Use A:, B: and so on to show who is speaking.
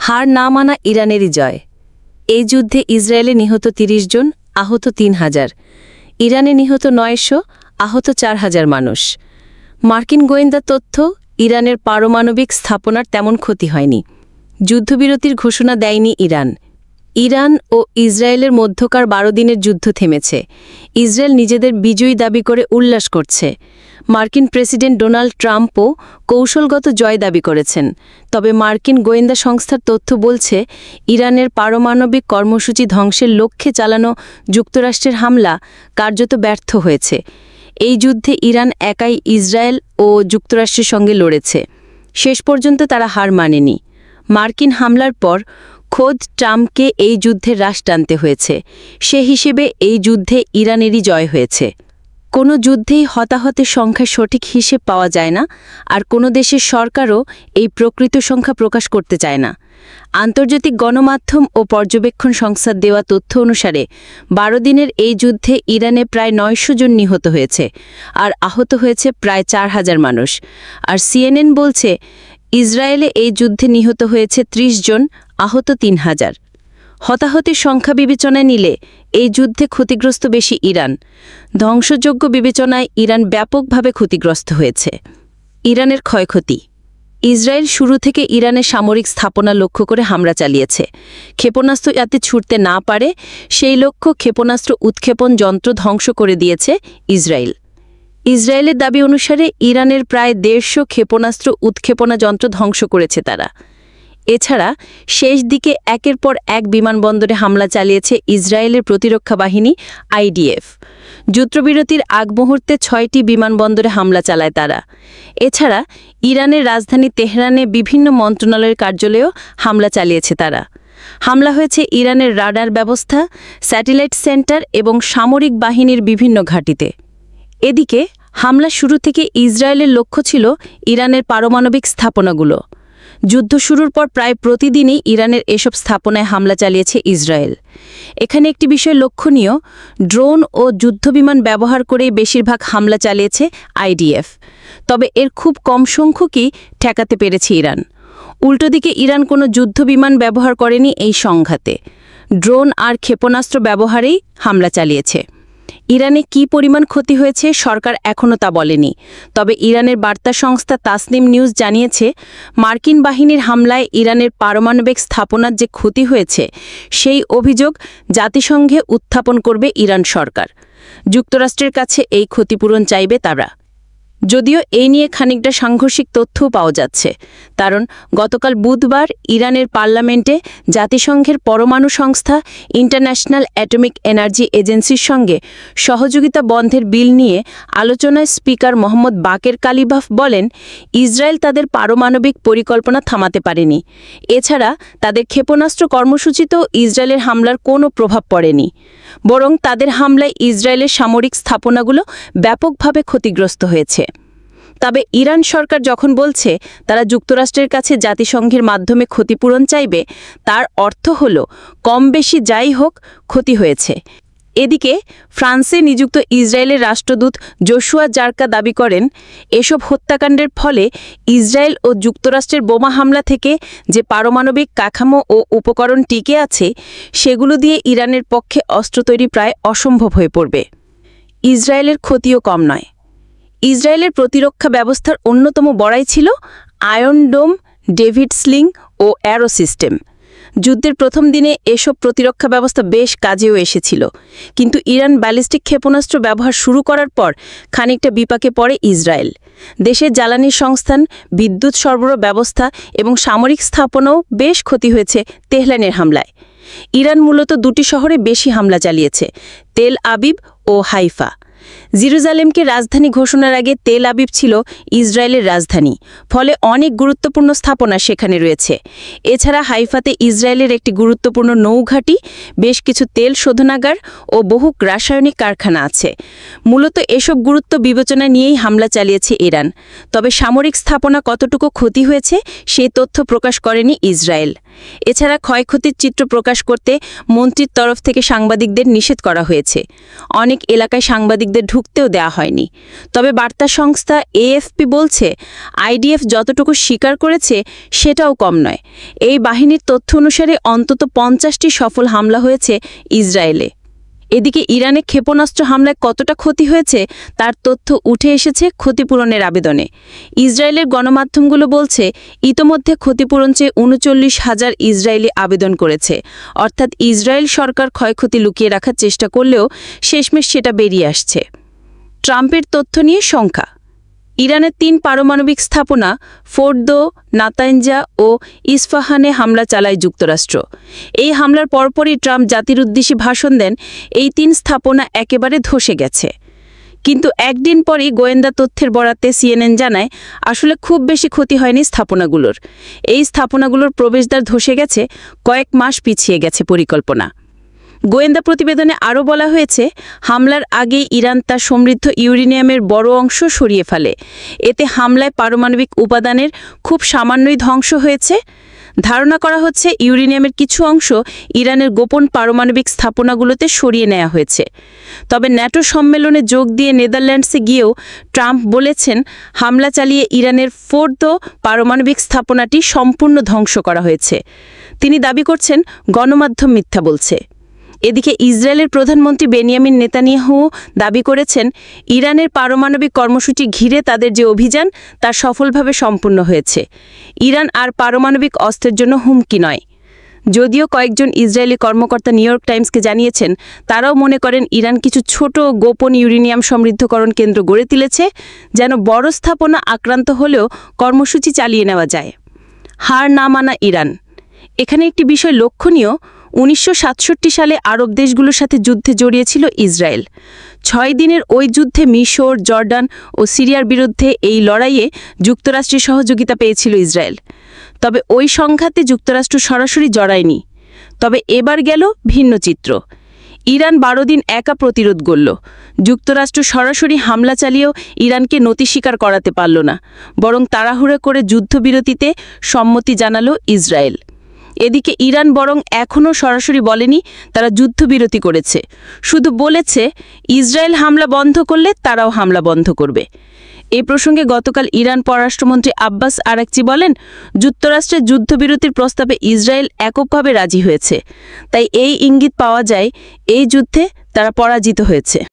A: হার না মানা ইরানেরই জয়। এই যুদ্ধে ইসরায়েলে নিহত ৩০ জন, আহত ৩,০০০। ইরানে নিহত ৯০০, আহত ৪,০০০ মানুষ। মার্কিন গোয়েন্দা তথ্য, ইরানের পারমাণবিক স্থাপনার তেমন ক্ষতি হয়নি। যুদ্ধবিরতির ঘোষণা দেয়নি ইরান। ইরান ও ইসরায়েলের মধ্যকার ১২ দিনের যুদ্ধ থেমেছে। ইসরায়েল নিজেদের বিজয়ী দাবি করে উল্লাস করছে। মার্কিন প্রেসিডেন্ট ডোনাল্ড ট্রাম্পও কৌশলগত জয় দাবি করেছেন। তবে মার্কিন গোয়েন্দা সংস্থার তথ্য বলছে, ইরানের পারমাণবিক কর্মসূচি ধ্বংসের লক্ষ্যে চালানো যুক্তরাষ্ট্রের হামলা কার্যত ব্যর্থ হয়েছে। এই যুদ্ধে ইরান একাই ইসরায়েল ও যুক্তরাষ্ট্রের সঙ্গে লড়েছে। শেষ পর্যন্ত তারা হার মানেনি। মার্কিন হামলার পর খোদ ট্রাম্পকে এই যুদ্ধে রাশ টানতে হয়েছে। সে হিসেবে এই যুদ্ধে ইরানেরই জয় হয়েছে। কোনো যুদ্ধেই হতাহতের সংখ্যার সঠিক হিসেব পাওয়া যায় না, আর কোনো দেশের সরকারও এই প্রকৃত সংখ্যা প্রকাশ করতে চায় না। আন্তর্জাতিক গণমাধ্যম ও পর্যবেক্ষণ সংস্থার দেওয়া তথ্য অনুসারে ১২ দিনের এই যুদ্ধে ইরানে প্রায় ৯০০ জন নিহত হয়েছে, আর আহত হয়েছে প্রায় ৪,০০০ মানুষ। আর সিএনএন বলছে, ইসরায়েলে এই যুদ্ধে নিহত হয়েছে ৩০ জন, আহত ৩,০০০। হতাহতের সংখ্যা বিবেচনায় নিলে এই যুদ্ধে ক্ষতিগ্রস্ত বেশি ইরান। ধ্বংসযোগ্য বিবেচনায় ইরান ব্যাপকভাবে ক্ষতিগ্রস্ত হয়েছে। ইরানের ক্ষয়ক্ষতি। ইসরায়েল শুরু থেকে ইরানের সামরিক স্থাপনা লক্ষ্য করে হামলা চালিয়েছে। ক্ষেপণাস্ত্র যাতে ছুটতে না পারে সেই লক্ষ্য ক্ষেপণাস্ত্র উৎক্ষেপণ যন্ত্র ধ্বংস করে দিয়েছে ইসরায়েল। ইসরায়েলের দাবি অনুসারে ইরানের প্রায় ১৫০ ক্ষেপণাস্ত্র উৎক্ষেপণা যন্ত্র ধ্বংস করেছে তারা। এছাড়া শেষ দিকে একের পর এক বিমানবন্দরে হামলা চালিয়েছে ইসরায়েলের প্রতিরক্ষা বাহিনী আইডিএফ। যুদ্ধবিরতির আগ মুহূর্তে ৬টি বিমানবন্দরে হামলা চালায় তারা। এছাড়া ইরানের রাজধানী তেহরানে বিভিন্ন মন্ত্রণালয়ের কার্যালয়েও হামলা চালিয়েছে তারা। হামলা হয়েছে ইরানের রাডার ব্যবস্থা, স্যাটেলাইট সেন্টার এবং সামরিক বাহিনীর বিভিন্ন ঘাঁটিতে। এদিকে হামলা শুরু থেকে ইসরায়েলের লক্ষ্য ছিল ইরানের পারমাণবিক স্থাপনাগুলো। যুদ্ধ শুরুর পর প্রায় প্রতিদিনই ইরানের এসব স্থাপনায় হামলা চালিয়েছে ইসরায়েল। এখানে একটি বিষয় লক্ষণীয়, ড্রোন ও যুদ্ধবিমান ব্যবহার করেই বেশিরভাগ হামলা চালিয়েছে আইডিএফ। তবে এর খুব কম সংখ্যকই ঠেকাতে পেরেছে ইরান। উল্টো দিকে ইরান কোনো যুদ্ধবিমান ব্যবহার করেনি এই সংঘাতে। ড্রোন আর ক্ষেপণাস্ত্র ব্যবহারেই হামলা চালিয়েছে। ইরানে কী পরিমাণ ক্ষতি হয়েছে সরকার এখনও তা বলেনি। তবে ইরানের বার্তা সংস্থা তাসনিম নিউজ জানিয়েছে, মার্কিন বাহিনীর হামলায় ইরানের পারমাণবিক স্থাপনার যে ক্ষতি হয়েছে সেই অভিযোগ জাতিসংঘে উত্থাপন করবে ইরান সরকার। যুক্তরাষ্ট্রের কাছে এই ক্ষতিপূরণ চাইবে তারা। যদিও এই নিয়ে খানিকটা সাংঘর্ষিক তথ্যও পাওয়া যাচ্ছে, কারণ গতকাল বুধবার ইরানের পার্লামেন্টে জাতিসংঘের পরমাণু সংস্থা ইন্টারন্যাশনাল অ্যাটমিক এনার্জি এজেন্সির সঙ্গে সহযোগিতা বন্ধের বিল নিয়ে আলোচনায় স্পিকার মোহাম্মদ বাকের কালিবাফ বলেন, ইসরায়েল তাদের পারমাণবিক পরিকল্পনা থামাতে পারেনি। এছাড়া তাদের ক্ষেপণাস্ত্র কর্মসূচিতেও ইসরায়েলের হামলার কোনো প্রভাব পড়েনি, বরং তাদের হামলায় ইসরায়েলের সামরিক স্থাপনাগুলো ব্যাপকভাবে ক্ষতিগ্রস্ত হয়েছে। তবে ইরান সরকার যখন বলছে তারা যুক্তরাষ্ট্রের কাছে জাতিসংঘের মাধ্যমে ক্ষতিপূরণ চাইবে, তার অর্থ হল কম বেশি যাই হোক ক্ষতি হয়েছে। এদিকে ফ্রান্সে নিযুক্ত ইসরায়েলের রাষ্ট্রদূত জোশুয়া জারকা দাবি করেন, এসব হত্যাকাণ্ডের ফলে ইসরায়েল ও যুক্তরাষ্ট্রের বোমা হামলা থেকে যে পারমাণবিক কাঠামো ও উপকরণ টিকে আছে সেগুলো দিয়ে ইরানের পক্ষে অস্ত্র তৈরি প্রায় অসম্ভব হয়ে পড়বে। ইসরায়েলের ক্ষতিও কম নয়। ইসরায়েলের প্রতিরক্ষা ব্যবস্থার অন্যতম বড়াই ছিল আয়রন ডোম, ডেভিড স্লিং ও অ্যারো সিস্টেম। যুদ্ধের প্রথম দিনে এসব প্রতিরক্ষা ব্যবস্থা বেশ কাজেও এসেছিল, কিন্তু ইরান ব্যালিস্টিক ক্ষেপণাস্ত্র ব্যবহার শুরু করার পর খানিকটা বিপাকে পড়ে ইসরায়েল। দেশের জ্বালানি সংস্থান, বিদ্যুৎ সরবরাহ ব্যবস্থা এবং সামরিক স্থাপনাও বেশ ক্ষতি হয়েছে তেহরানের হামলায়। ইরান মূলত দুটি শহরে বেশি হামলা চালিয়েছে, তেল আবিব ও হাইফা। জেরুজালেমকে রাজধানী ঘোষণার আগে তেল আবিব ছিল ইসরায়েলের রাজধানী, ফলে অনেক গুরুত্বপূর্ণ স্থাপনা সেখানে রয়েছে। এছাড়া হাইফাতে ইসরায়েলের একটি গুরুত্বপূর্ণ নৌঘাঁটি, বেশ কিছু তেল শোধনাগার ও বহু রাসায়নিক কারখানা আছে। মূলত এসব গুরুত্ব বিবেচনা নিয়েই হামলা চালিয়েছে ইরান। তবে সামরিক স্থাপনা কতটুকু ক্ষতি হয়েছে সেই তথ্য প্রকাশ করেনি ইসরায়েল। এছাড়া ক্ষয়ক্ষতির চিত্র প্রকাশ করতে মন্ত্রীর তরফ থেকে সাংবাদিকদের নিষেধ করা হয়েছে। অনেক এলাকায় সাংবাদিকদের ঢুকতেও দেওয়া হয়নি। তবে বার্তা সংস্থা এএফপি বলছে, আইডিএফ যতটুকু স্বীকার করেছে সেটাও কম নয়। এই বাহিনীর তথ্য অনুসারে অন্তত 50টি সফল হামলা হয়েছে ইসরায়েলে। এদিকে ইরানে ক্ষেপণাস্ত্র হামলায় কতটা ক্ষতি হয়েছে তার তথ্য উঠে এসেছে ক্ষতিপূরণের আবেদনে। ইসরায়েলের গণমাধ্যমগুলো বলছে, ইতোমধ্যে ক্ষতিপূরণ চেয়ে ৩৯,০০০ ইসরায়েলি আবেদন করেছে। অর্থাৎ ইসরায়েল সরকার ক্ষয়ক্ষতি লুকিয়ে রাখার চেষ্টা করলেও শেষমেশ সেটা বেরিয়ে আসছে। ট্রাম্পের তথ্য নিয়ে শঙ্কা। ইরানের ৩ পারমাণবিক স্থাপনা ফোর্দো, নাতানজা ও ইস্পাহানে হামলা চালায় যুক্তরাষ্ট্র। এই হামলার পরপরই ট্রাম্প জাতির উদ্দেশ্যে ভাষণ দেন, এই ৩ স্থাপনা একেবারে ধসে গেছে। কিন্তু একদিন পরই গোয়েন্দা তথ্যের বরাতে সিএনএন জানায়, আসলে খুব বেশি ক্ষতি হয়নি স্থাপনাগুলোর। এই স্থাপনাগুলোর প্রবেশদ্বার ধসে গেছে, কয়েক মাস পিছিয়ে গেছে পরিকল্পনা। গোয়েন্দা প্রতিবেদনে আরও বলা হয়েছে, হামলার আগেই ইরান তার সমৃদ্ধ ইউরেনিয়ামের বড় অংশ সরিয়ে ফেলে। এতে হামলায় পারমাণবিক উপাদানের খুব সামান্যই ধ্বংস হয়েছে। ধারণা করা হচ্ছে ইউরেনিয়ামের কিছু অংশ ইরানের গোপন পারমাণবিক স্থাপনাগুলোতে সরিয়ে নেওয়া হয়েছে। তবে ন্যাটো সম্মেলনে যোগ দিয়ে নেদারল্যান্ডসে গিয়েও ট্রাম্প বলেছেন, হামলা চালিয়ে ইরানের ফোর্দো পারমাণবিক স্থাপনাটি সম্পূর্ণ ধ্বংস করা হয়েছে। তিনি দাবি করছেন, গণমাধ্যম মিথ্যা বলছে। এদিকে ইসরায়েলের প্রধানমন্ত্রী বেনিয়ামিন নেতানিয়াহু দাবি করেছেন, ইরানের পারমাণবিক কর্মসূচি ঘিরে তাদের যে অভিযান তা সফলভাবে সম্পূর্ণ হয়েছে। ইরান আর পারমাণবিক অস্ত্রের জন্য হুমকি নয়। যদিও কয়েকজন ইসরায়েলি কর্মকর্তা নিউ ইয়র্ক টাইমসকে জানিয়েছেন, তারাও মনে করেন ইরান কিছু ছোট গোপন ইউরেনিয়াম সমৃদ্ধকরণ কেন্দ্র গড়ে তুলেছে, যেন বড় স্থাপনা আক্রান্ত হলেও কর্মসূচি চালিয়ে নেওয়া যায়। হার না মানা ইরান। এখানে একটি বিষয় লক্ষণীয়, ১৯৬৭ সালে আরব দেশগুলোর সাথে যুদ্ধে জড়িয়েছিল ইসরায়েল। ৬ দিনের ওই যুদ্ধে মিশর, জর্ডান ও সিরিয়ার বিরুদ্ধে এই লড়াইয়ে যুক্তরাষ্ট্রের সহযোগিতা পেয়েছিল ইসরায়েল। তবে ওই সংঘাতে যুক্তরাষ্ট্র সরাসরি জড়ায়নি। তবে এবার গেল ভিন্ন চিত্র। ইরান ১২ দিন একা প্রতিরোধ গড়ল। যুক্তরাষ্ট্র সরাসরি হামলা চালিয়েও ইরানকে নতি স্বীকার করাতে পারল না, বরং তাড়াহুড়ো করে যুদ্ধবিরতিতে সম্মতি জানালো ইসরায়েল। এদিকে ইরান বরং এখনও সরাসরি বলেনি তারা যুদ্ধবিরতি করেছে, শুধু বলেছে ইসরায়েল হামলা বন্ধ করলে তারাও হামলা বন্ধ করবে। এই প্রসঙ্গে গতকাল ইরান পররাষ্ট্রমন্ত্রী আব্বাস আরাকচি বলেন, যুক্তরাষ্ট্রের যুদ্ধবিরতির প্রস্তাবে ইসরায়েল এককভাবে রাজি হয়েছে। তাই এই ইঙ্গিত পাওয়া যায়, এই যুদ্ধে তারা পরাজিত হয়েছে।